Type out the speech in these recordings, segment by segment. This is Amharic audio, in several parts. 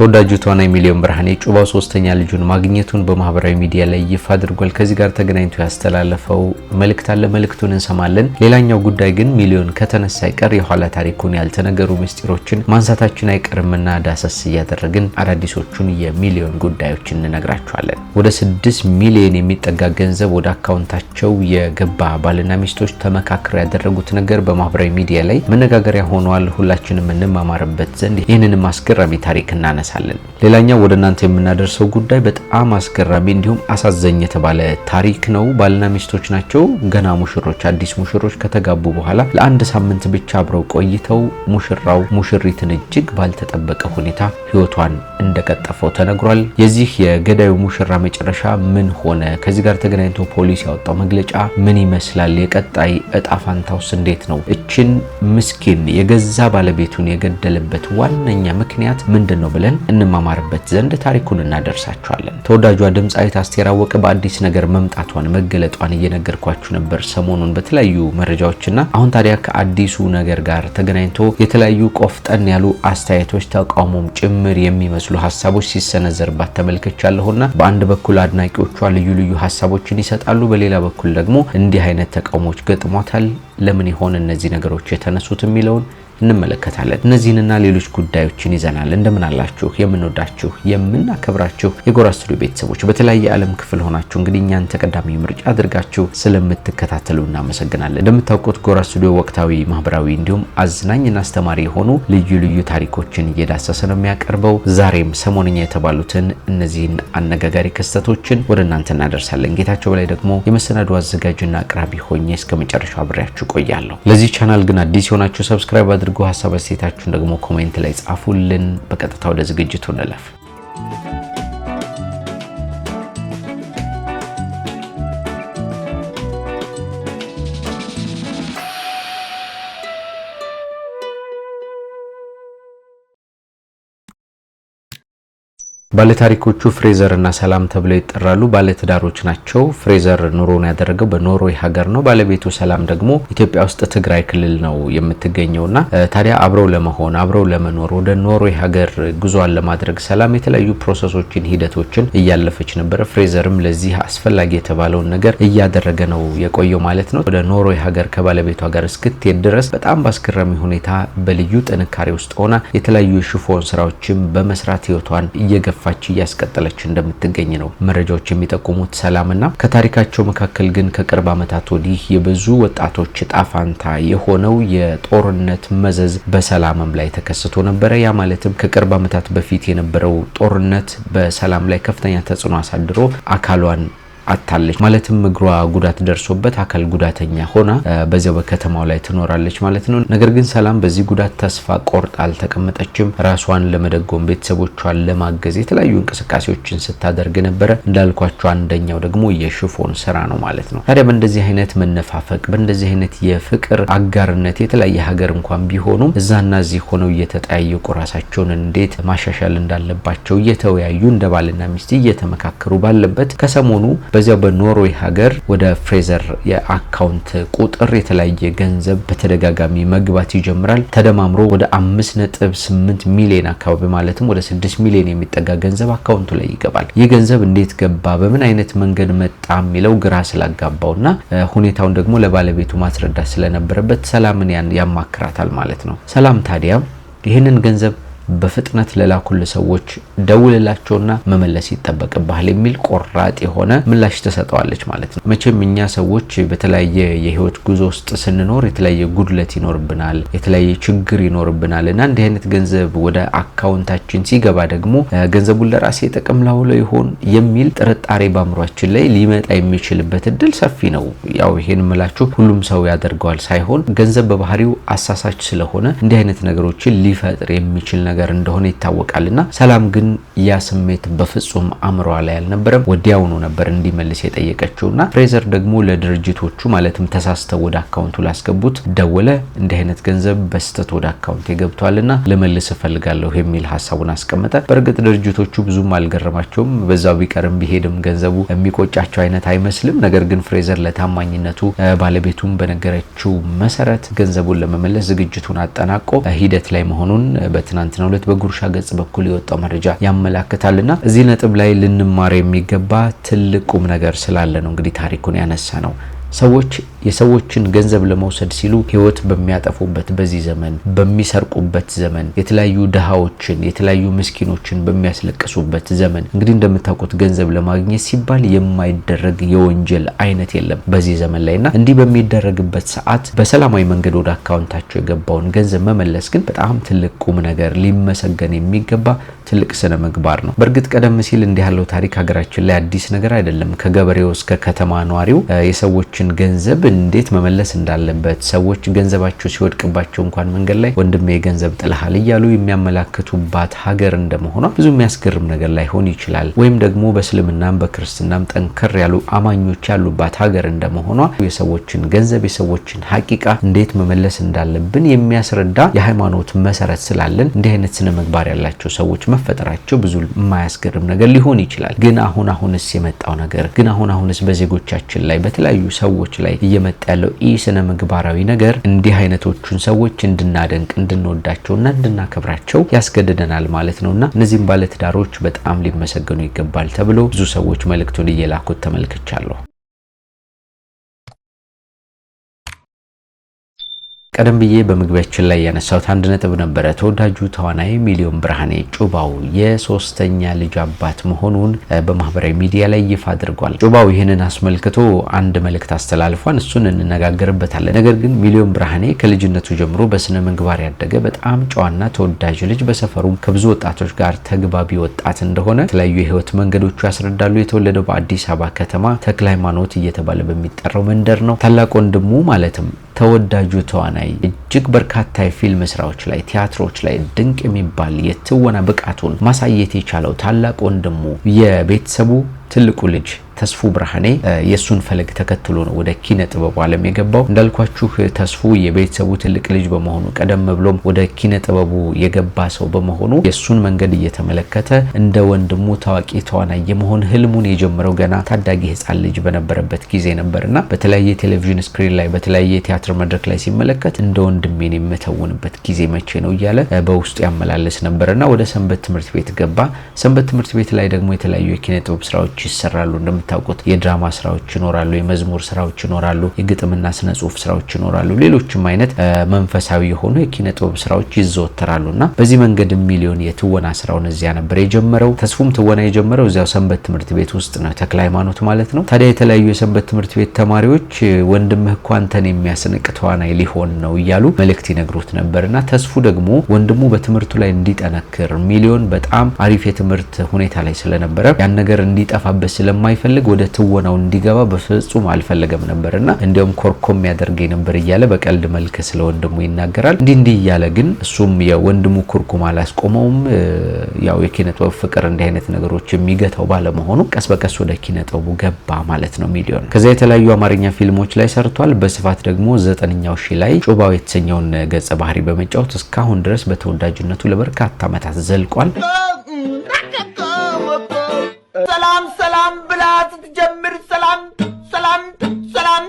ተወዳጁ ተዋናይ ሚሊዮን ብርሃኔ ጩባው ሶስተኛ ልጁን ማግኘቱን በማህበራዊ ሚዲያ ላይ ይፋ አድርጓል። ከዚህ ጋር ተገናኝቶ ያስተላለፈው መልእክት አለ። መልእክቱን እንሰማለን። ሌላኛው ጉዳይ ግን ሚሊዮን ከተነሳ አይቀር የኋላ ታሪኩን ያልተነገሩ ምስጢሮችን ማንሳታችን አይቀርምና ዳሰስ እያደረግን አዳዲሶቹን የሚሊዮን ጉዳዮችን እንነግራችኋለን። ወደ 6 ሚሊዮን የሚጠጋ ገንዘብ ወደ አካውንታቸው የገባ ባልና ሚስቶች ተመካክረው ያደረጉት ነገር በማህበራዊ ሚዲያ ላይ መነጋገሪያ ሆኗል። ሁላችንም እንማማርበት ዘንድ ይህንንም አስገራሚ ታሪክ እናነሳለን። ሌላኛው ወደ እናንተ የምናደርሰው ጉዳይ በጣም አስገራሚ እንዲሁም አሳዛኝ የተባለ ታሪክ ነው። ባልና ሚስቶች ናቸው። ገና ሙሽሮች፣ አዲስ ሙሽሮች ከተጋቡ በኋላ ለአንድ ሳምንት ብቻ አብረው ቆይተው ሙሽራው ሙሽሪትን እጅግ ባልተጠበቀ ሁኔታ ህይወቷን እንደቀጠፈው ተነግሯል። የዚህ የገዳዩ ሙሽራ መጨረሻ ምን ሆነ? ከዚህ ጋር ተገናኝቶ ፖሊስ ያወጣው መግለጫ ምን ይመስላል? የቀጣይ እጣ ፋንታውስ እንዴት ነው? እችን ምስኪን የገዛ ባለቤቱን የገደለበት ዋነኛ ምክንያት ምንድነው ብለን እንማማርበት ዘንድ ታሪኩን እናደርሳችኋለን። ተወዳጇ ድምጻዊት አስቴር አወቀ በአዲስ ነገር መምጣቷን መገለጧን እየነገርኳችሁ ነበር ሰሞኑን በተለያዩ መረጃዎችና አሁን ታዲያ ከአዲሱ ነገር ጋር ተገናኝቶ የተለያዩ ቆፍጠን ያሉ አስተያየቶች ተቃውሞም ጭምር የሚመስሉ ሐሳቦች ሲሰነዘርባት ተመልክቻለሁና በአንድ በኩል አድናቂዎቿ ልዩ ልዩ ሐሳቦችን ይሰጣሉ፣ በሌላ በኩል ደግሞ እንዲህ አይነት ተቃውሞች ገጥሟታል። ለምን ይሆን እነዚህ ነገሮች የተነሱት የሚለውን እንመለከታለን። እነዚህንና ሌሎች ጉዳዮችን ይዘናል። እንደምን አላችሁ? የምንወዳችሁ የምናከብራችሁ የጎራ ስቱዲዮ ቤተሰቦች በተለያየ ዓለም ክፍል ሆናችሁ እንግዲህ እኛን ተቀዳሚ ምርጫ አድርጋችሁ ስለምትከታተሉ እናመሰግናለን። እንደምታውቁት ጎራ ስቱዲዮ ወቅታዊ፣ ማህበራዊ እንዲሁም አዝናኝና አስተማሪ የሆኑ ልዩ ልዩ ታሪኮችን እየዳሰሰ ነው የሚያቀርበው። ዛሬም ሰሞንኛ የተባሉትን እነዚህን አነጋጋሪ ክስተቶችን ወደ እናንተ እናደርሳለን። ጌታቸው በላይ ደግሞ የመሰናዶ አዘጋጅና አቅራቢ ሆኜ እስከመጨረሻው አብሬያችሁ ቆያለሁ። ለዚህ ቻናል ግን አዲስ የሆናችሁ ሰብስክራይብ አድርጉ። ሀሳብ አስተያየታችሁን ደግሞ ኮሜንት ላይ ጻፉልን። በቀጥታ ወደ ዝግጅቱ እንለፍ። ባለታሪኮቹ ፍሬዘር እና ሰላም ተብለው ይጠራሉ። ባለትዳሮች ናቸው። ፍሬዘር ኑሮን ያደረገው በኖርዌይ ሀገር ነው። ባለቤቱ ሰላም ደግሞ ኢትዮጵያ ውስጥ ትግራይ ክልል ነው የምትገኘውና ታዲያ አብረው ለመሆን አብረው ለመኖር ወደ ኖርዌይ ሀገር ጉዞን ለማድረግ ሰላም የተለያዩ ፕሮሰሶችን ሂደቶችን እያለፈች ነበር። ፍሬዘርም ለዚህ አስፈላጊ የተባለውን ነገር እያደረገ ነው የቆየው ማለት ነው። ወደ ኖርዌይ ሀገር ከባለቤቷ ጋር እስክትሄድ ድረስ በጣም ባስገራሚ ሁኔታ በልዩ ጥንካሬ ውስጥ ሆና የተለያዩ ሽፎን ስራዎችን በመስራት ህይወቷን እየገፋ እያስቀጠለች እንደምትገኝ ነው መረጃዎች የሚጠቁሙት። ሰላምና ከታሪካቸው መካከል ግን ከቅርብ ዓመታት ወዲህ የብዙ ወጣቶች ጣፋንታ የሆነው የጦርነት መዘዝ በሰላምም ላይ ተከስቶ ነበር። ያ ማለትም ከቅርብ ዓመታት በፊት የነበረው ጦርነት በሰላም ላይ ከፍተኛ ተጽዕኖ አሳድሮ አካሏን አታለች ማለትም እግሯ ጉዳት ደርሶበት አካል ጉዳተኛ ሆና በዚያው በከተማው ላይ ትኖራለች ማለት ነው። ነገር ግን ሰላም በዚህ ጉዳት ተስፋ ቆርጣ አልተቀመጠችም። ራሷን ለመደጎም ቤተሰቦቿን ለማገዝ የተለያዩ እንቅስቃሴዎችን ስታደርግ ነበር። እንዳልኳቸው አንደኛው ደግሞ የሽፎን ስራ ነው ማለት ነው። ታዲያ በእንደዚህ አይነት መነፋፈቅ በእንደዚህ አይነት የፍቅር አጋርነት የተለያየ ሀገር እንኳን ቢሆኑም እዛና እዚህ ሆነው እየተጠያየቁ ራሳቸውን እንዴት ማሻሻል እንዳለባቸው እየተወያዩ እንደ ባልና ሚስት እየተመካከሩ ባለበት ከሰሞኑ በዚያው በኖርዌይ ሀገር ወደ ፍሬዘር የአካውንት ቁጥር የተለያየ ገንዘብ በተደጋጋሚ መግባት ይጀምራል። ተደማምሮ ወደ 5.8 ሚሊዮን አካባቢ ማለትም ወደ 6 ሚሊዮን የሚጠጋ ገንዘብ አካውንቱ ላይ ይገባል። ይህ ገንዘብ እንዴት ገባ፣ በምን አይነት መንገድ መጣ የሚለው ግራ ስላጋባውና ሁኔታውን ደግሞ ለባለቤቱ ማስረዳት ስለነበረበት ሰላምን ያማክራታል ማለት ነው። ሰላም ታዲያ ይህንን ገንዘብ በፍጥነት ለላኩል ሰዎች ደውልላቸውና መመለስ ይጠበቅብሃል የሚል ቆራጥ የሆነ ምላሽ ተሰጠዋለች ማለት ነው። መቼም እኛ ሰዎች በተለያየ የህይወት ጉዞ ውስጥ ስንኖር የተለያየ ጉድለት ይኖርብናል፣ የተለያየ ችግር ይኖርብናል እና እንዲህ አይነት ገንዘብ ወደ አካውንታችን ሲገባ ደግሞ ገንዘቡን ለራሴ ጥቅም ላውለው ይሆን የሚል ጥርጣሬ በአእምሯችን ላይ ሊመጣ የሚችልበት እድል ሰፊ ነው። ያው ይሄን ምላችሁ ሁሉም ሰው ያደርገዋል ሳይሆን ገንዘብ በባህሪው አሳሳች ስለሆነ እንዲህ አይነት ነገሮችን ሊፈጥር የሚችል ነገር እንደሆነ ይታወቃልና ሰላም ግን ያ ስሜት በፍጹም አምሯ ላይ አልነበረም። ወዲያውኑ ነበር እንዲመልስ የጠየቀችውና ፍሬዘር ደግሞ ለድርጅቶቹ ማለትም ተሳስተው ወደ አካውንቱ ላስገቡት ደወለ። እንዲህ አይነት ገንዘብ በስተት ወደ አካውንት ይገብቷልና ለመልስ እፈልጋለሁ የሚል ሐሳቡን አስቀመጠ። በእርግጥ ድርጅቶቹ ብዙም አልገረማቸውም። በዛው ቢቀርም ቢሄድም ገንዘቡ የሚቆጫቸው አይነት አይመስልም። ነገር ግን ፍሬዘር ለታማኝነቱ ባለቤቱን በነገረችው መሰረት ገንዘቡን ለመመለስ ዝግጅቱን አጠናቆ ሂደት ላይ መሆኑን በትናንትናው በትናንትናው በጉርሻ ገጽ በኩል የወጣው መረጃ ያመላክታልና እዚህ ነጥብ ላይ ልንማር የሚገባ ትልቁም ነገር ስላለ ነው እንግዲህ ታሪኩን ያነሳ ነው። ሰዎች የሰዎችን ገንዘብ ለመውሰድ ሲሉ ህይወት በሚያጠፉበት በዚህ ዘመን በሚሰርቁበት ዘመን የተለያዩ ድሃዎችን የተለያዩ ምስኪኖችን በሚያስለቅሱበት ዘመን እንግዲህ እንደምታውቁት ገንዘብ ለማግኘት ሲባል የማይደረግ የወንጀል አይነት የለም በዚህ ዘመን ላይና እንዲህ በሚደረግበት ሰዓት በሰላማዊ መንገድ ወደ አካውንታቸው የገባውን ገንዘብ መመለስ ግን በጣም ትልቅ ቁም ነገር ሊመሰገን የሚገባ ትልቅ ስነ ምግባር ነው። በእርግጥ ቀደም ሲል እንዲህ ያለው ታሪክ ሀገራችን ላይ አዲስ ነገር አይደለም። ከገበሬው እስከ ከተማ ኗሪው የሰዎችን ገንዘብ እንዴት መመለስ እንዳለበት ሰዎች ገንዘባቸው ሲወድቅባቸው እንኳን መንገድ ላይ ወንድሜ ገንዘብ ጥለሃል እያሉ የሚያመላክቱባት ሀገር እንደመሆኗ ብዙ የሚያስገርም ነገር ላይሆን ይችላል። ወይም ደግሞ በእስልምናም በክርስትናም ጠንከር ያሉ አማኞች ያሉባት ሀገር እንደመሆኗ የሰዎችን ገንዘብ የሰዎችን ሐቂቃ እንዴት መመለስ እንዳለብን የሚያስረዳ የሃይማኖት መሰረት ስላለን እንዲህ አይነት ስነ ምግባር ያላቸው ሰዎች መፈጠራቸው ብዙ የማያስገርም ነገር ሊሆን ይችላል። ግን አሁንስ የመጣው ነገር ግን አሁንስ በዜጎቻችን ላይ በተለያዩ ሰዎች ላይ እየመጣ ያለው ስነ ምግባራዊ ነገር እንዲህ አይነቶቹን ሰዎች እንድናደንቅ እንድንወዳቸውና እንድናከብራቸው ያስገድደናል ማለት ነውና እነዚህም ባለትዳሮች በጣም ሊመሰገኑ ይገባል ተብሎ ብዙ ሰዎች መልእክቱን እየላኩት ተመልክቻለሁ። ቀደም ብዬ በመግቢያችን ላይ ያነሳሁት አንድ ነጥብ ነበረ። ተወዳጁ ተዋናይ ሚሊዮን ብርሃኔ ጩባው የሶስተኛ ልጅ አባት መሆኑን በማህበራዊ ሚዲያ ላይ ይፋ አድርጓል። ጩባው ይህንን አስመልክቶ አንድ መልእክት አስተላልፏል። እሱን እንነጋገርበታለን። ነገር ግን ሚሊዮን ብርሃኔ ከልጅነቱ ጀምሮ በስነ ምግባር ያደገ በጣም ጨዋና ተወዳጅ ልጅ፣ በሰፈሩም ከብዙ ወጣቶች ጋር ተግባቢ ወጣት እንደሆነ የተለያዩ የህይወት መንገዶቹ ያስረዳሉ። የተወለደው በአዲስ አበባ ከተማ ተክለ ሃይማኖት እየተባለ በሚጠራው መንደር ነው። ታላቅ ወንድሙ ማለትም ተወዳጁ ተዋናይ እጅግ በርካታ የፊልም ስራዎች ላይ ቲያትሮች ላይ ድንቅ የሚባል የትወና ብቃቱን ማሳየት የቻለው ታላቅ ወንድሙ የቤተሰቡ ትልቁ ልጅ ተስፉ ብርሃኔ የሱን ፈለግ ተከትሎ ነው ወደ ኪነ ጥበቡ ዓለም የገባው። እንዳልኳችሁ ተስፉ የቤተሰቡ ትልቅ ልጅ በመሆኑ ቀደም ብሎም ወደ ኪነ ጥበቡ የገባ ሰው በመሆኑ የሱን መንገድ እየተመለከተ እንደ ወንድሙ ታዋቂ ተዋናይ የመሆን ህልሙን የጀመረው ገና ታዳጊ ህፃን ልጅ በነበረበት ጊዜ ነበርና በተለያየ ቴሌቪዥን ስክሪን ላይ በተለያየ ቲያትር መድረክ ላይ ሲመለከት እንደ ወንድሜን የምተውንበት ጊዜ መቼ ነው እያለ በውስጡ ያመላለስ ነበርና ወደ ሰንበት ትምህርት ቤት ገባ። ሰንበት ትምህርት ቤት ላይ ደግሞ የተለያዩ የኪነ ጥበብ ስራዎች ይሰራሉ። እንደምታውቁት የድራማ ስራዎች ይኖራሉ፣ የመዝሙር ስራዎች ይኖራሉ፣ የግጥምና ስነ ጽሁፍ ስራዎች ይኖራሉ፣ ሌሎችም አይነት መንፈሳዊ የሆኑ የኪነ ጥበብ ስራዎች ይዘወተራሉና በዚህ መንገድ ሚሊዮን የትወና ስራውን እዚያ ነበር የጀመረው። ተስፉም ትወና የጀመረው እዚያው ሰንበት ትምህርት ቤት ውስጥ ነው፣ ተክለ ሃይማኖት ማለት ነው። ታዲያ የተለያዩ የሰንበት ትምህርት ቤት ተማሪዎች ወንድምህ እኮ አንተን የሚያስንቅ ተዋናይ ሊሆን ነው እያሉ መልእክት ይነግሩት ነበርና ተስፉ ደግሞ ወንድሙ በትምህርቱ ላይ እንዲጠነክር ሚሊዮን በጣም አሪፍ የትምህርት ሁኔታ ላይ ስለነበረ ያን ነገር እንዲጠፋበት ስለማይፈልግ ወደ ትወናው እንዲገባ በፍጹም አልፈለገም ነበርና እንዲያውም ኮርኮም ያደርገኝ ነበር እያለ በቀልድ መልክ ስለ ወንድሙ ይናገራል። እንዲህ እያለ ግን እሱም የወንድሙ ኩርኩም አላስቆመውም። ያው የኪነ ጥበብ ፍቅር እንዲህ አይነት ነገሮች የሚገታው ባለመሆኑ ቀስ በቀስ ወደ ኪነ ጥበቡ ገባ ማለት ነው ሚሊዮን። ከዛ የተለያዩ አማርኛ ፊልሞች ላይ ሰርቷል። በስፋት ደግሞ 9ኛው ሺህ ላይ ጩባው የተሰኘውን ገጸ ባህሪ በመጫወት እስካሁን ድረስ በተወዳጅነቱ ለበርካታ ዓመታት ዘልቋል። ሰላም ሰላም ብላ ስትጀምር ሰላም ሰላም ሰላም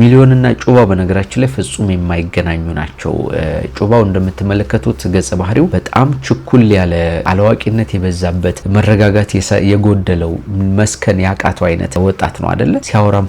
ሚሊዮንና ጩባው በነገራችን ላይ ፍጹም የማይገናኙ ናቸው። ጩባው እንደምትመለከቱት ገጸ ባህሪው በጣም ችኩል ያለ አላዋቂነት የበዛበት መረጋጋት የጎደለው መስከን ያቃተው አይነት ወጣት ነው አይደለ? ሲያወራም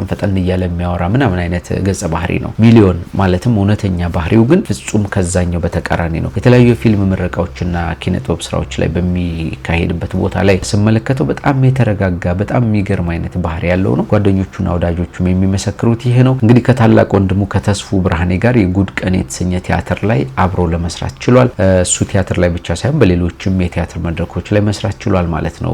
ፈጣን እያለ የሚያወራ ምናምን አይነት ገጸ ባህሪ ነው። ሚሊዮን ማለትም እውነተኛ ባህሪው ግን ፍጹም ከዛኛው በተቃራኒ ነው። የተለያዩ የፊልም ምረቃዎችና ኪነ ጥበብ ስራዎች ላይ በሚካሄድበት ቦታ ላይ ስመለከተው በጣም የተረጋጋ በጣም የሚገርም አይነት ባህሪ ያለው ነው። ጓደኞቹና ወዳጆቹም የሚመሰክሩት ይሄ ነው። እንግዲህ ከታላቅ ወንድሙ ከተስፉ ብርሃኔ ጋር የጉድ ቀን የተሰኘ ቲያትር ላይ አብሮ ለመስራት ችሏል። እሱ ቲያትር ላይ ብቻ ሳይሆን በሌሎችም የቲያትር መድረኮች ላይ መስራት ችሏል ማለት ነው።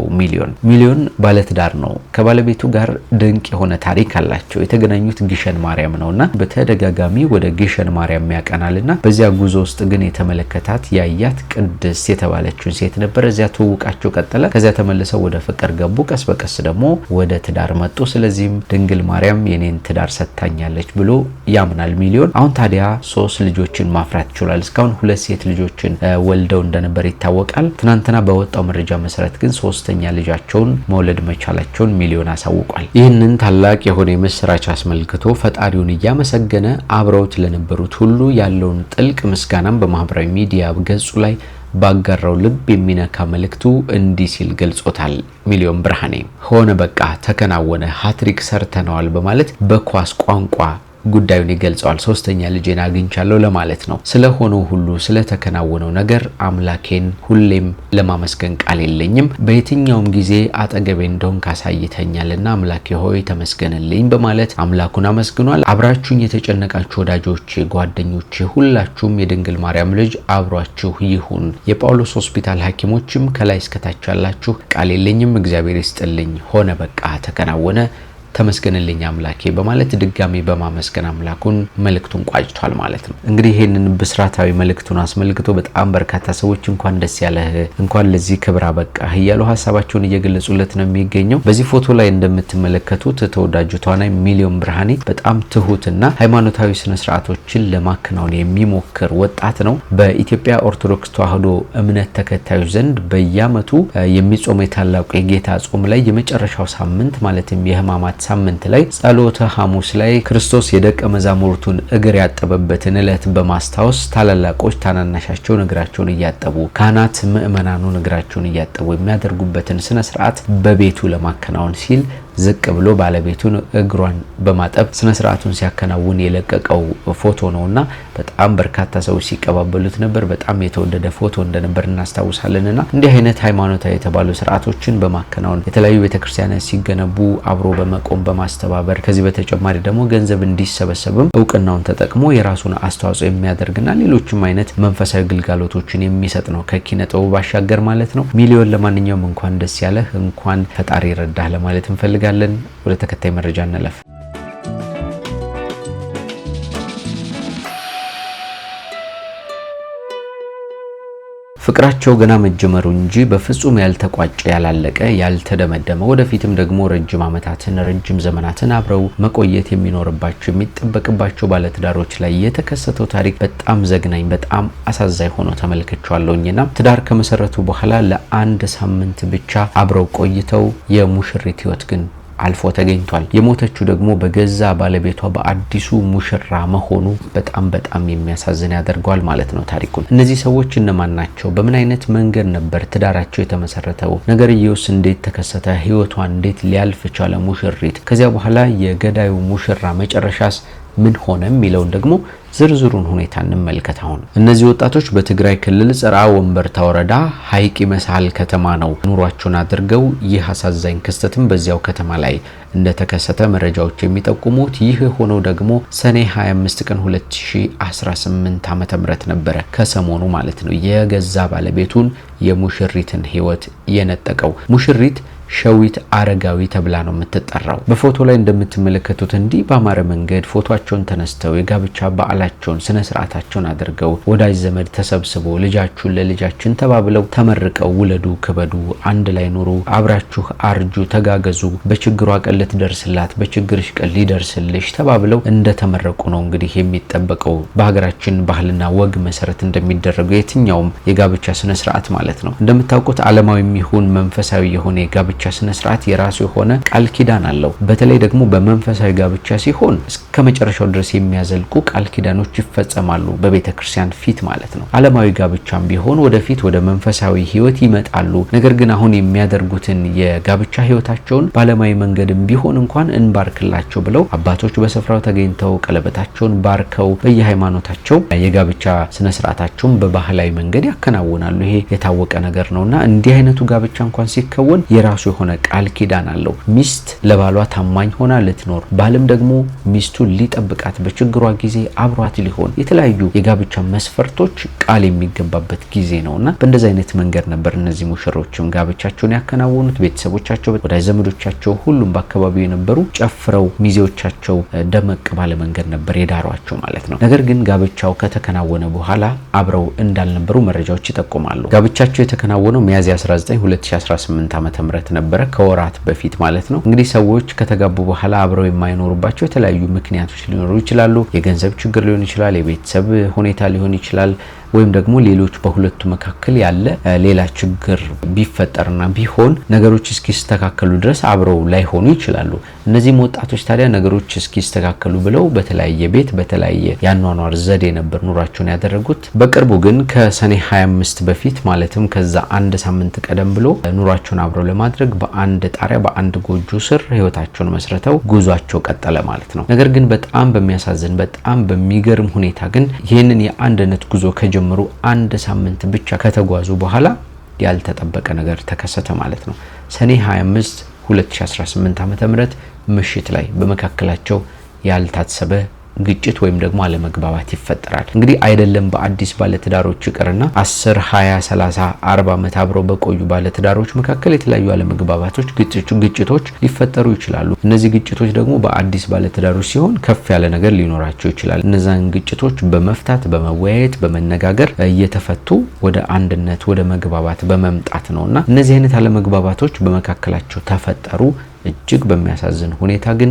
ሚሊዮን ባለትዳር ነው። ከባለቤቱ ጋር ድንቅ የሆነ ታሪክ አላቸው። የተገናኙት ግሸን ማርያም ነውና በተደጋጋሚ ወደ ግሸን ማርያም ያቀናልና በዚያ ጉዞ ውስጥ ግን የተመለከታት ያያት ቅድስት የተባለችውን ሴት ነበር። እዚያ ትውውቃቸው ቀጠለ። ከዚያ ተመልሰው ወደ ፍቅር ገቡ። ቀስ በቀስ ደግሞ ወደ ትዳር መጡ። ስለዚህም ድንግል ማርያም የኔን ትዳር ሰጥታኛለች ብሎ ያምናል ሚሊዮን። አሁን ታዲያ 3 ልጆችን ማፍራት ችሏል። እስካሁን 2 ሴት ልጆችን ወልደው እንደነበር ይታወቃል። ትናንትና በወጣው መረጃ መሰረት ግን 3ኛ ልጃቸውን መውለድ መቻላቸውን ሚሊዮን አሳውቋል። ይህንን ታላቅ የሆነ የምስራች አስመልክቶ ፈጣሪውን እያመሰገነ አብረውት ለነበሩት ሁሉ ያለውን ጥልቅ ምስጋናም በማህበራዊ ሚዲያ ገጹ ላይ ባጋራው ልብ የሚነካ መልእክቱ እንዲህ ሲል ገልጾታል። ሚሊዮን ብርሃኔ ሆነ በቃ ተከናወነ፣ ሃትሪክ ሰርተነዋል በማለት በኳስ ቋንቋ ጉዳዩን ይገልጸዋል። 3ኛ ልጄን አግኝቻለሁ ለማለት ነው። ስለሆነው ሁሉ ስለተከናወነው ነገር አምላኬን ሁሌም ለማመስገን ቃል የለኝም። በየትኛውም ጊዜ አጠገቤ እንደሆን ካሳይተኛልና አምላኬ ሆይ ተመስገንልኝ በማለት አምላኩን አመስግኗል። አብራችሁኝ የተጨነቃችሁ ወዳጆቼ፣ ጓደኞቼ ሁላችሁም የድንግል ማርያም ልጅ አብሯችሁ ይሁን። የጳውሎስ ሆስፒታል ሐኪሞችም ከላይ እስከታች ያላችሁ ቃል የለኝም፣ እግዚአብሔር ይስጥልኝ፣ ሆነ በቃ ተከናወነ፣ ተመስገንልኝ አምላኬ በማለት ድጋሚ በማመስገን አምላኩን መልእክቱን ቋጭቷል ማለት ነው። እንግዲህ ይሄንን ብስራታዊ መልእክቱን አስመልክቶ በጣም በርካታ ሰዎች እንኳን ደስ ያለህ፣ እንኳን ለዚህ ክብር አበቃህ እያሉ ሀሳባቸውን እየገለጹለት ነው የሚገኘው። በዚህ ፎቶ ላይ እንደምትመለከቱት ተወዳጁ ተዋናይ ሚሊዮን ብርሃኔ በጣም ትሁትና ሃይማኖታዊ ስነ ስርዓቶችን ለማከናወን የሚሞክር ወጣት ነው። በኢትዮጵያ ኦርቶዶክስ ተዋሕዶ እምነት ተከታዮች ዘንድ በየዓመቱ የሚጾመው የታላቁ የጌታ ጾም ላይ የመጨረሻው ሳምንት ማለትም የሕማማት ሳምንት ላይ ጸሎተ ሐሙስ ላይ ክርስቶስ የደቀ መዛሙርቱን እግር ያጠበበትን ዕለት በማስታወስ ታላላቆች ታናናሻቸውን እግራቸውን እያጠቡ ካህናት ምእመናኑን እግራቸውን እያጠቡ የሚያደርጉበትን ስነ ስርዓት በቤቱ ለማከናወን ሲል ዝቅ ብሎ ባለቤቱን እግሯን በማጠብ ስነ ስርዓቱን ሲያከናውን የለቀቀው ፎቶ ነውና በጣም በርካታ ሰዎች ሲቀባበሉት ነበር። በጣም የተወደደ ፎቶ እንደነበር እናስታውሳለንና እንዲህ አይነት ሃይማኖታዊ የተባሉ ስርዓቶችን በማከናወን የተለያዩ ቤተክርስቲያናት ሲገነቡ አብሮ በመቆም በማስተባበር ከዚህ በተጨማሪ ደግሞ ገንዘብ እንዲሰበሰብም እውቅናውን ተጠቅሞ የራሱን አስተዋጽኦ የሚያደርግና ሌሎችም አይነት መንፈሳዊ ግልጋሎቶችን የሚሰጥ ነው ከኪነ ጥበቡ ባሻገር ማለት ነው። ሚሊዮን ለማንኛውም እንኳን ደስ ያለህ፣ እንኳን ፈጣሪ ረዳህ ለማለት እንፈልጋለን። ወደ ተከታይ መረጃ እንለፍ። ፍቅራቸው ገና መጀመሩ እንጂ በፍጹም ያልተቋጨ ያላለቀ ያልተደመደመ ወደፊትም ደግሞ ረጅም ዓመታትን ረጅም ዘመናትን አብረው መቆየት የሚኖርባቸው የሚጠበቅባቸው ባለትዳሮች ላይ የተከሰተው ታሪክ በጣም ዘግናኝ በጣም አሳዛኝ ሆኖ ተመልክቻለሁኝና ትዳር ከመሰረቱ በኋላ ለአንድ ሳምንት ብቻ አብረው ቆይተው የሙሽሪት ህይወት ግን አልፎ ተገኝቷል። የሞተችው ደግሞ በገዛ ባለቤቷ በአዲሱ ሙሽራ መሆኑ በጣም የሚያሳዝን ያደርገዋል ማለት ነው ታሪኩን። እነዚህ ሰዎች እነማን ናቸው? በምን አይነት መንገድ ነበር ትዳራቸው የተመሰረተው? ነገርየውስ እንዴት ተከሰተ? ህይወቷን እንዴት ሊያልፍ ቻለ ሙሽሪት? ከዚያ በኋላ የገዳዩ ሙሽራ መጨረሻስ ምን ሆነ የሚለውን ደግሞ ዝርዝሩን ሁኔታ እንመልከት። አሁን እነዚህ ወጣቶች በትግራይ ክልል ጽርዓ ወንበርታ ወረዳ ሐይቅ መሳል ከተማ ነው ኑሯቸውን አድርገው ይህ አሳዛኝ ክስተትም በዚያው ከተማ ላይ እንደተከሰተ መረጃዎች የሚጠቁሙት። ይህ ሆኖ ደግሞ ሰኔ 25 ቀን 2018 ዓ.ም ነበረ ከሰሞኑ ማለት ነው የገዛ ባለቤቱን የሙሽሪትን ህይወት የነጠቀው። ሙሽሪት ሸዊት አረጋዊ ተብላ ነው የምትጠራው። በፎቶ ላይ እንደምትመለከቱት እንዲህ በአማረ መንገድ ፎቶአቸውን ተነስተው የጋብቻ በዓላቸውን ስነ ስርዓታቸውን አድርገው ወዳጅ ዘመድ ተሰብስቦ ልጃችሁን ለልጃችን ተባብለው ተመርቀው ውለዱ፣ ክበዱ፣ አንድ ላይ ኑሩ፣ አብራችሁ አርጁ፣ ተጋገዙ፣ በችግሯ ቀን ልትደርስላት በችግርሽ ቀን ሊደርስልሽ ተባብለው እንደተመረቁ ነው እንግዲህ የሚጠበቀው በሀገራችን ባህልና ወግ መሰረት እንደሚደረገው የትኛውም የጋብቻ ስነ ስርዓት ማለት ነው። እንደምታውቁት ዓለማዊም ይሁን መንፈሳዊ የሆነ የጋብቻ ስነ ስርዓት የራሱ የሆነ ቃል ኪዳን አለው። በተለይ ደግሞ በመንፈሳዊ ጋብቻ ሲሆን እስከ መጨረሻው ድረስ የሚያዘልቁ ቃል ኪዳኖች ይፈጸማሉ በቤተ ክርስቲያን ፊት ማለት ነው። ዓለማዊ ጋብቻም ቢሆን ወደፊት ወደ መንፈሳዊ ህይወት ይመጣሉ። ነገር ግን አሁን የሚያደርጉትን የጋብቻ ህይወታቸውን በዓለማዊ መንገድም ቢሆን እንኳን እንባርክላቸው ብለው አባቶች በስፍራው ተገኝተው ቀለበታቸውን ባርከው በየሃይማኖታቸው የጋብቻ ስነ ስርዓታቸውን በባህላዊ መንገድ ያከናውናሉ። ይሄ የታወቀ ነገር ነውና እንዲህ አይነቱ ጋብቻ እንኳን ሲከወን የራሱ የሆነ ቃል ኪዳን አለው። ሚስት ለባሏ ታማኝ ሆና ልትኖር፣ ባልም ደግሞ ሚስቱን ሊጠብቃት በችግሯ ጊዜ አብሯት ሊሆን የተለያዩ የጋብቻ መስፈርቶች ቃል የሚገባበት ጊዜ ነውና በእንደዚህ አይነት መንገድ ነበር እነዚህ ሙሽሮችም ጋብቻቸውን ያከናወኑት። ቤተሰቦቻቸው፣ ወዳጅ ዘመዶቻቸው ሁሉም በአካባቢው የነበሩ ጨፍረው ሚዜዎቻቸው ደመቅ ባለ መንገድ ነበር የዳሯቸው ማለት ነው። ነገር ግን ጋብቻው ከተከናወነ በኋላ አብረው እንዳልነበሩ መረጃዎች ይጠቁማሉ። ጋብቻቸው የተከናወነው ሚያዝያ 19 2018 ዓ.ም ነበረ ከወራት በፊት ማለት ነው። እንግዲህ ሰዎች ከተጋቡ በኋላ አብረው የማይኖሩባቸው የተለያዩ ምክንያቶች ሊኖሩ ይችላሉ። የገንዘብ ችግር ሊሆን ይችላል፣ የቤተሰብ ሁኔታ ሊሆን ይችላል፣ ወይም ደግሞ ሌሎች በሁለቱ መካከል ያለ ሌላ ችግር ቢፈጠርና ቢሆን ነገሮች እስኪስተካከሉ ድረስ አብረው ላይሆኑ ይችላሉ። እነዚህም ወጣቶች ታዲያ ነገሮች እስኪስተካከሉ ብለው በተለያየ ቤት በተለያየ ያኗኗር ዘዴ ነበር ኑሯቸውን ያደረጉት። በቅርቡ ግን ከሰኔ 25 በፊት ማለትም ከዛ አንድ ሳምንት ቀደም ብሎ ኑሯቸውን አብረው ለማድረግ በአንድ ጣሪያ በአንድ ጎጆ ስር ህይወታቸውን መስርተው ጉዟቸው ቀጠለ ማለት ነው። ነገር ግን በጣም በሚያሳዝን በጣም በሚገርም ሁኔታ ግን ይህንን የአንድነት ጉዞ ከጀመሩ አንድ ሳምንት ብቻ ከተጓዙ በኋላ ያልተጠበቀ ነገር ተከሰተ ማለት ነው። ሰኔ 25 2018 ዓ.ም ምሽት ላይ በመካከላቸው ያልታሰበ ግጭት ወይም ደግሞ አለመግባባት ይፈጠራል። እንግዲህ አይደለም በአዲስ ባለትዳሮች ይቅርና 10 20 30 40 ዓመት አብረው በቆዩ ባለትዳሮች መካከል የተለያዩ አለመግባባቶች ግጭቶች ሊፈጠሩ ይችላሉ። እነዚህ ግጭቶች ደግሞ በአዲስ ባለትዳሮች ሲሆን ከፍ ያለ ነገር ሊኖራቸው ይችላል። እነዛን ግጭቶች በመፍታት በመወያየት በመነጋገር እየተፈቱ ወደ አንድነት ወደ መግባባት በመምጣት ነውና እነዚህ አይነት አለመግባባቶች በመካከላቸው ተፈጠሩ። እጅግ በሚያሳዝን ሁኔታ ግን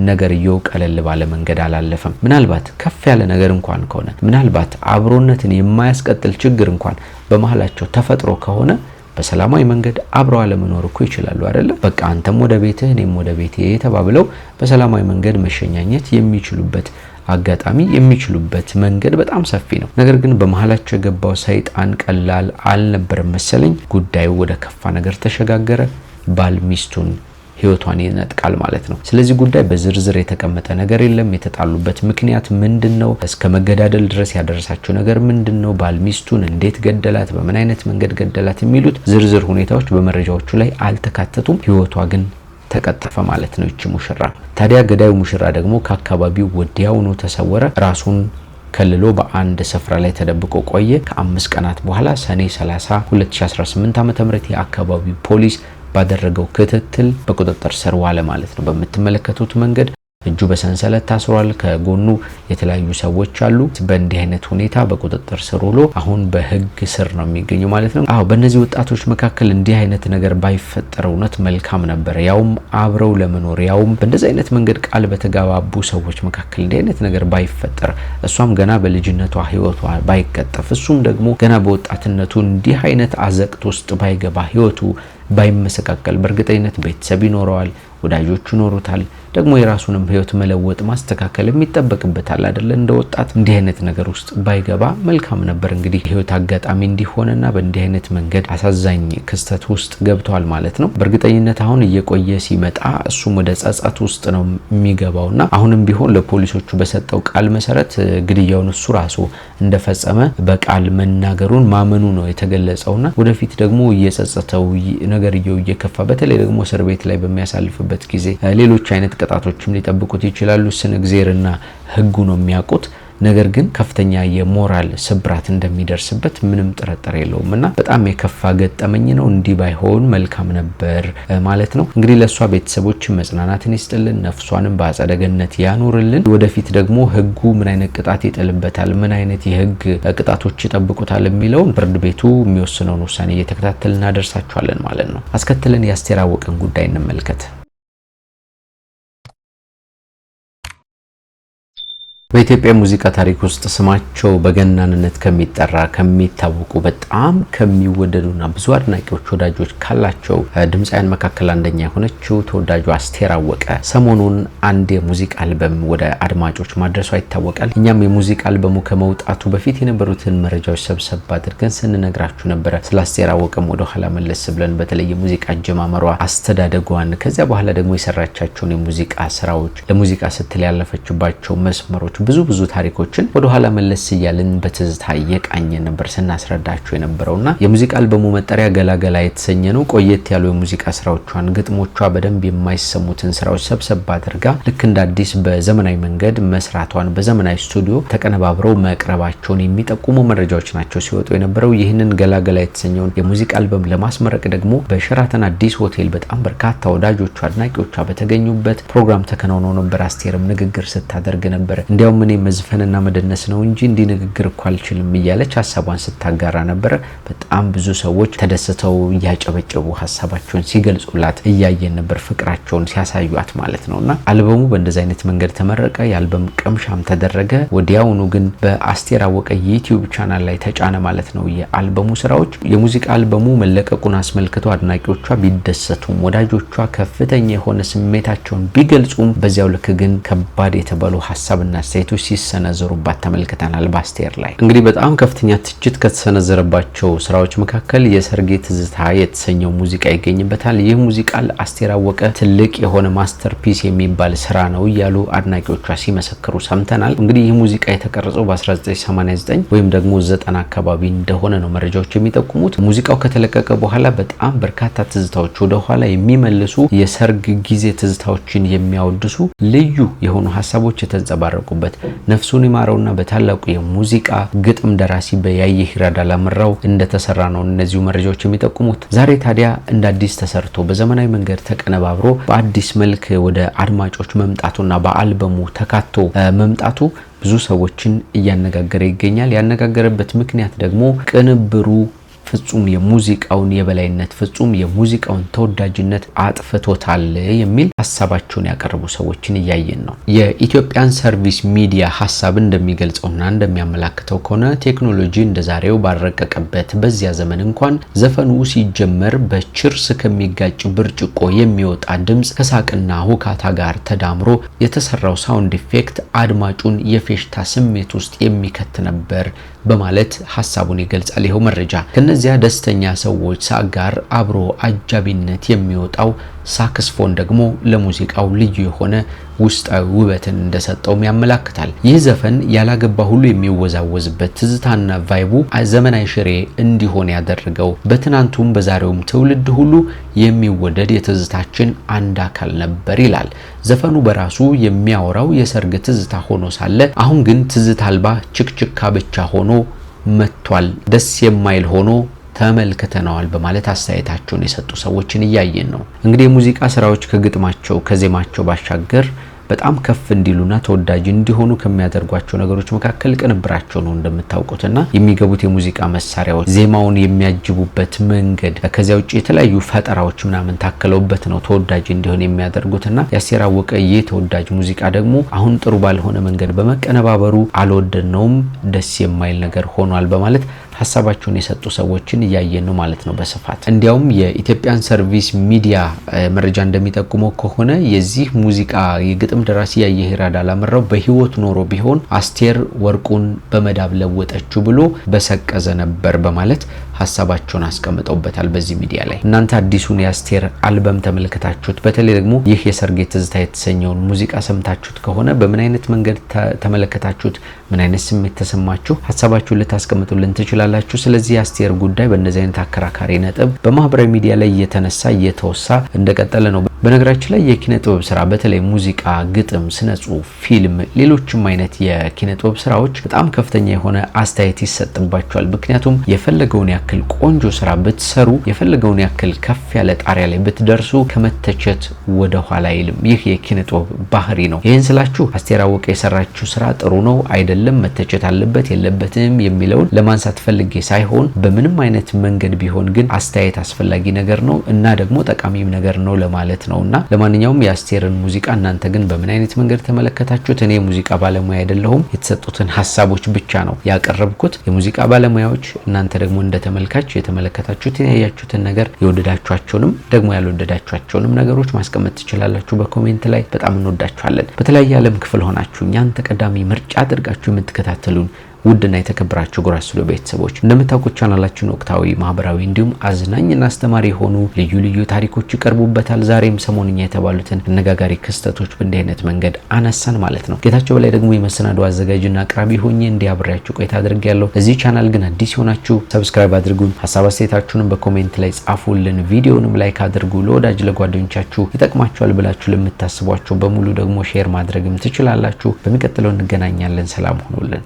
ነገርየው ቀለል ባለ መንገድ አላለፈም። ምናልባት ከፍ ያለ ነገር እንኳን ከሆነ ምናልባት አብሮነትን የማያስቀጥል ችግር እንኳን በመሃላቸው ተፈጥሮ ከሆነ በሰላማዊ መንገድ አብረው አለመኖር እኮ ይችላሉ አይደለ? በቃ አንተም ወደ ቤትህ እኔም ወደ ቤቴ ተባብለው በሰላማዊ መንገድ መሸኛኘት የሚችሉበት አጋጣሚ የሚችሉበት መንገድ በጣም ሰፊ ነው። ነገር ግን በመሃላቸው የገባው ሰይጣን ቀላል አልነበረም መሰለኝ። ጉዳዩ ወደ ከፋ ነገር ተሸጋገረ። ባል ሚስቱን ህይወቷን ይነጥቃል ማለት ነው። ስለዚህ ጉዳይ በዝርዝር የተቀመጠ ነገር የለም። የተጣሉበት ምክንያት ምንድነው? እስከ መገዳደል ድረስ ያደረሳቸው ነገር ምንድነው? ባል ሚስቱን እንዴት ገደላት? በምን አይነት መንገድ ገደላት? የሚሉት ዝርዝር ሁኔታዎች በመረጃዎቹ ላይ አልተካተቱም። ህይወቷ ግን ተቀጠፈ ማለት ነው ይቺ ሙሽራ። ታዲያ ገዳዩ ሙሽራ ደግሞ ከአካባቢው ወዲያውኑ ተሰወረ። ራሱን ከልሎ በአንድ ስፍራ ላይ ተደብቆ ቆየ። ከ5 ቀናት በኋላ ሰኔ 30 2018 ዓ.ም የአካባቢው ፖሊስ ባደረገው ክትትል በቁጥጥር ስር ዋለ ማለት ነው። በምትመለከቱት መንገድ እጁ በሰንሰለት ታስሯል። ከጎኑ የተለያዩ ሰዎች አሉ። በእንዲህ አይነት ሁኔታ በቁጥጥር ስር ውሎ አሁን በህግ ስር ነው የሚገኘው ማለት ነው። በእነዚህ ወጣቶች መካከል እንዲህ አይነት ነገር ባይፈጠር እውነት መልካም ነበር። ያውም አብረው ለመኖር ያውም በእንደዚህ አይነት መንገድ ቃል በተጋባቡ ሰዎች መካከል እንዲህ አይነት ነገር ባይፈጠር፣ እሷም ገና በልጅነቷ ህይወቷ ባይቀጠፍ፣ እሱም ደግሞ ገና በወጣትነቱ እንዲህ አይነት አዘቅት ውስጥ ባይገባ፣ ህይወቱ ባይመሰቃቀል፣ በእርግጠኝነት ቤተሰብ ይኖረዋል፣ ወዳጆቹ ይኖሩታል። ደግሞ የራሱንም ህይወት መለወጥ ማስተካከል የሚጠበቅበታል አይደለ? እንደ ወጣት እንዲህ አይነት ነገር ውስጥ ባይገባ መልካም ነበር። እንግዲህ ህይወት አጋጣሚ እንዲሆነና በእንዲህ አይነት መንገድ አሳዛኝ ክስተት ውስጥ ገብቷል ማለት ነው። በእርግጠኝነት አሁን እየቆየ ሲመጣ እሱም ወደ ጸጸት ውስጥ ነው የሚገባውና አሁንም ቢሆን ለፖሊሶቹ በሰጠው ቃል መሰረት ግድያውን እሱ ራሱ እንደፈጸመ በቃል መናገሩን ማመኑ ነው የተገለጸውና ወደፊት ደግሞ እየጸጸተው ነገርየው እየከፋ በተለይ ደግሞ እስር ቤት ላይ በሚያሳልፍበት ጊዜ ሌሎች አይነት ቅጣቶችም ሊጠብቁት ይችላሉ። ስነ እግዚአብሔርና ህጉ ነው የሚያውቁት። ነገር ግን ከፍተኛ የሞራል ስብራት እንደሚደርስበት ምንም ጥርጥር የለውም እና በጣም የከፋ ገጠመኝ ነው። እንዲህ ባይሆን መልካም ነበር ማለት ነው። እንግዲህ ለሷ ቤተሰቦች መጽናናትን ይስጥልን፣ ነፍሷንም በአጸደ ገነት ያኑርልን። ወደፊት ደግሞ ህጉ ምን አይነት ቅጣት ይጥልበታል፣ ምን አይነት የህግ ቅጣቶች ይጠብቁታል የሚለውን ፍርድ ቤቱ የሚወስነውን ውሳኔ እየተከታተልን እናደርሳችኋለን ማለት ነው። አስከትለን የአስቴር አወቀን ጉዳይ እንመልከት። በኢትዮጵያ ሙዚቃ ታሪክ ውስጥ ስማቸው በገናንነት ከሚጠራ ከሚታወቁ በጣም ከሚወደዱና ብዙ አድናቂዎች ወዳጆች ካላቸው ድምፃውያን መካከል አንደኛ የሆነችው ተወዳጁ አስቴር አወቀ ሰሞኑን አንድ የሙዚቃ አልበም ወደ አድማጮች ማድረሷ ይታወቃል። እኛም የሙዚቃ አልበሙ ከመውጣቱ በፊት የነበሩትን መረጃዎች ሰብሰብ አድርገን ስንነግራችሁ ነበረ። ስለ አስቴር አወቀም ወደ ኋላ መለስ ብለን በተለይ የሙዚቃ አጀማመሯ፣ አስተዳደጓን፣ ከዚያ በኋላ ደግሞ የሰራቻቸውን የሙዚቃ ስራዎች፣ ለሙዚቃ ስትል ያለፈችባቸው መስመሮች ብዙ ታሪኮችን ወደ ኋላ መለስ እያልን በትዝታ እየቃኘ ነበር ስናስረዳችሁ የነበረውና የሙዚቃ አልበሙ መጠሪያ ገላገላ የተሰኘ ነው። ቆየት ያሉ የሙዚቃ ስራዎቿን፣ ግጥሞቿ በደንብ የማይሰሙትን ስራዎች ሰብሰብ አድርጋ ልክ እንደ አዲስ በዘመናዊ መንገድ መስራቷን በዘመናዊ ስቱዲዮ ተቀነባብረው መቅረባቸውን የሚጠቁሙ መረጃዎች ናቸው ሲወጡ የነበረው። ይህንን ገላገላ የተሰኘውን የሙዚቃ አልበም ለማስመረቅ ደግሞ በሸራተን አዲስ ሆቴል በጣም በርካታ ወዳጆቿ፣ አድናቂዎቿ በተገኙበት ፕሮግራም ተከናውኖ ነበር። አስቴርም ንግግር ስታደርግ ነበር። እንዲያውም እኔ መዝፈንና መደነስ ነው እንጂ እንዲህ ንግግር እኮ አልችልም እያለች ሀሳቧን ስታጋራ ነበር። በጣም ብዙ ሰዎች ተደስተው እያጨበጨቡ ሀሳባቸውን ሲገልጹላት እያየን ነበር፣ ፍቅራቸውን ሲያሳዩት ማለት ነውና አልበሙ በእንደዚህ አይነት መንገድ ተመረቀ። የአልበም ቅምሻም ተደረገ። ወዲያውኑ ግን በአስቴር አወቀ ዩቲዩብ ቻናል ላይ ተጫነ ማለት ነው የአልበሙ ስራዎች። የሙዚቃ አልበሙ መለቀቁን አስመልክቶ አድናቂዎቿ ቢደሰቱም ወዳጆቿ ከፍተኛ የሆነ ስሜታቸውን ቢገልጹም በዚያው ልክ ግን ከባድ የተባሉ ሀሳብና አስተያየቶች ሲሰነዘሩባት ተመልክተናል። በአስቴር ላይ እንግዲህ በጣም ከፍተኛ ትችት ከተሰነዘረባቸው ስራዎች መካከል የሰርጌ ትዝታ የተሰኘው ሙዚቃ ይገኝበታል። ይህ ሙዚቃ ለአስቴር አወቀ ትልቅ የሆነ ማስተርፒስ የሚባል ስራ ነው እያሉ አድናቂዎቿ ሲመሰክሩ ሰምተናል። እንግዲህ ይህ ሙዚቃ የተቀረጸው በ1989 ወይም ደግሞ 90 አካባቢ እንደሆነ ነው መረጃዎች የሚጠቁሙት። ሙዚቃው ከተለቀቀ በኋላ በጣም በርካታ ትዝታዎች ወደ ኋላ የሚመልሱ የሰርግ ጊዜ ትዝታዎችን የሚያወድሱ ልዩ የሆኑ ሀሳቦች የተንጸባረቁበት ነፍሱን ይማረውና በታላቁ የሙዚቃ ግጥም ደራሲ በያየ ሂራድ አላምራው እንደተሰራ ነው እነዚሁ መረጃዎች የሚጠቁሙት። ዛሬ ታዲያ እንደ አዲስ ተሰርቶ በዘመናዊ መንገድ ተቀነባብሮ በአዲስ መልክ ወደ አድማጮች መምጣቱና በአልበሙ ተካቶ መምጣቱ ብዙ ሰዎችን እያነጋገረ ይገኛል። ያነጋገረበት ምክንያት ደግሞ ቅንብሩ ፍጹም የሙዚቃውን የበላይነት ፍጹም የሙዚቃውን ተወዳጅነት አጥፍቶታል የሚል ሐሳባቸውን ያቀርቡ ሰዎችን እያየን ነው። የኢትዮጵያን ሰርቪስ ሚዲያ ሐሳብ እንደሚገልጸውና እንደሚያመላክተው ከሆነ ቴክኖሎጂ እንደዛሬው ባረቀቀበት በዚያ ዘመን እንኳን ዘፈኑ ሲጀመር በችርስ ከሚጋጭ ብርጭቆ የሚወጣ ድምጽ ከሳቅና ሁካታ ጋር ተዳምሮ የተሰራው ሳውንድ ኢፌክት አድማጩን የፌሽታ ስሜት ውስጥ የሚከት ነበር በማለት ሐሳቡን ይገልጻል። ይሄው መረጃ ከነዚያ ደስተኛ ሰዎች ሳቅ ጋር አብሮ አጃቢነት የሚወጣው ሳክስፎን ደግሞ ለሙዚቃው ልዩ የሆነ ውስጣዊ ውበትን እንደሰጠውም ያመላክታል። ይህ ዘፈን ያላገባ ሁሉ የሚወዛወዝበት ትዝታና ቫይቡ ዘመናዊ ሽሬ እንዲሆን ያደረገው በትናንቱም በዛሬውም ትውልድ ሁሉ የሚወደድ የትዝታችን አንድ አካል ነበር ይላል። ዘፈኑ በራሱ የሚያወራው የሰርግ ትዝታ ሆኖ ሳለ አሁን ግን ትዝታ አልባ ችክችካ ብቻ ሆኖ መጥቷል፣ ደስ የማይል ሆኖ ተመልክተናል በማለት አስተያየታቸውን የሰጡ ሰዎችን እያየን ነው። እንግዲህ የሙዚቃ ስራዎች ከግጥማቸው ከዜማቸው ባሻገር በጣም ከፍ እንዲሉና ተወዳጅ እንዲሆኑ ከሚያደርጓቸው ነገሮች መካከል ቅንብራቸው ነው እንደምታውቁትና የሚገቡት የሙዚቃ መሳሪያዎች ዜማውን የሚያጅቡበት መንገድ ከዚያ ውጪ የተለያዩ ፈጠራዎች ምናምን ታከለውበት ነው ተወዳጅ እንዲሆን የሚያደርጉትና የአስቴር አወቀ ይህ ተወዳጅ ሙዚቃ ደግሞ አሁን ጥሩ ባልሆነ መንገድ በመቀነባበሩ አልወደድነውም፣ ደስ የማይል ነገር ሆኗል በማለት ሐሳባቸውን የሰጡ ሰዎችን እያየን ነው ማለት ነው በስፋት። እንዲያውም የኢትዮጵያን ሰርቪስ ሚዲያ መረጃ እንደሚጠቁመው ከሆነ የዚህ ሙዚቃ የግጥም ደራሲ ያየ ሂራድ አላምራው በህይወት ኖሮ ቢሆን አስቴር ወርቁን በመዳብ ለወጠችው ብሎ በሰቀዘ ነበር በማለት ሐሳባቸውን አስቀምጠውበታል በዚህ ሚዲያ ላይ። እናንተ አዲሱን የአስቴር አልበም ተመልክታችሁት በተለይ ደግሞ ይህ የሰርጌ ትዝታ የተሰኘውን ሙዚቃ ሰምታችሁት ከሆነ በምን አይነት መንገድ ተመለከታችሁት? ምን አይነት ስሜት ተሰማችሁ? ሐሳባችሁን ልታስቀምጡልን ትችላላችሁ። ስለዚህ የአስቴር ጉዳይ በእነዚህ አይነት አከራካሪ ነጥብ በማህበራዊ ሚዲያ ላይ እየተነሳ እየተወሳ እንደቀጠለ ነው። በነገራችን ላይ የኪነ ጥበብ ስራ በተለይ ሙዚቃ፣ ግጥም፣ ስነ ጽሁፍ፣ ፊልም፣ ሌሎችም አይነት የኪነ ጥበብ ስራዎች በጣም ከፍተኛ የሆነ አስተያየት ይሰጥባቸዋል። ምክንያቱም የፈለገውን ያክል ቆንጆ ስራ ብትሰሩ የፈለገውን ያክል ከፍ ያለ ጣሪያ ላይ ብትደርሱ ከመተቸት ወደ ኋላ አይልም። ይህ የኪነ ጥበብ ባህሪ ነው። ይህን ስላችሁ አስቴር አወቀ የሰራችው ስራ ጥሩ ነው አይደለም፣ መተቸት አለበት የለበትም የሚለውን ለማንሳት ፈልጌ ሳይሆን በምንም አይነት መንገድ ቢሆን ግን አስተያየት አስፈላጊ ነገር ነው እና ደግሞ ጠቃሚም ነገር ነው ለማለት ነውና ለማንኛውም የአስቴርን ሙዚቃ እናንተ ግን በምን አይነት መንገድ ተመለከታችሁት? እኔ ሙዚቃ ባለሙያ አይደለሁም። የተሰጡትን ሐሳቦች ብቻ ነው ያቀረብኩት። የሙዚቃ ባለሙያዎች እናንተ ደግሞ እንደ ተመልካች የተመለከታችሁትን ያያችሁትን ነገር የወደዳችኋቸውንም ደግሞ ያልወደዳችኋቸውንም ነገሮች ማስቀመጥ ትችላላችሁ በኮሜንት ላይ። በጣም እንወዳችኋለን። በተለያየ ዓለም ክፍል ሆናችሁ እኛን ተቀዳሚ ምርጫ አድርጋችሁ የምትከታተሉን ውድና የተከበራችሁ ጎራ ስቱዲዮ ቤተሰቦች እንደምታውቁት ቻናላችን ወቅታዊ፣ ማህበራዊ እንዲሁም አዝናኝና አስተማሪ የሆኑ ልዩ ልዩ ታሪኮች ይቀርቡበታል። ዛሬም ሰሞንኛ የተባሉትን አነጋጋሪ ክስተቶች በእንዲህ አይነት መንገድ አነሳን ማለት ነው። ጌታቸው በላይ ደግሞ የመሰናዶ አዘጋጅና አቅራቢ ሆኜ እንዲያብራችሁ ቆይታ አድርጌያለሁ። እዚህ ቻናል ግን አዲስ ሆናችሁ ሰብስክራይብ አድርጉን። ሐሳብ አስተያየታችሁንም በኮሜንት ላይ ጻፉልን። ቪዲዮንም ላይክ አድርጉ። ለወዳጅ ለጓደኞቻችሁ ይጠቅማችኋል ብላችሁ ለምታስቧቸው በሙሉ ደግሞ ሼር ማድረግም ትችላላችሁ። በሚቀጥለው እንገናኛለን። ሰላም ሁኑልን።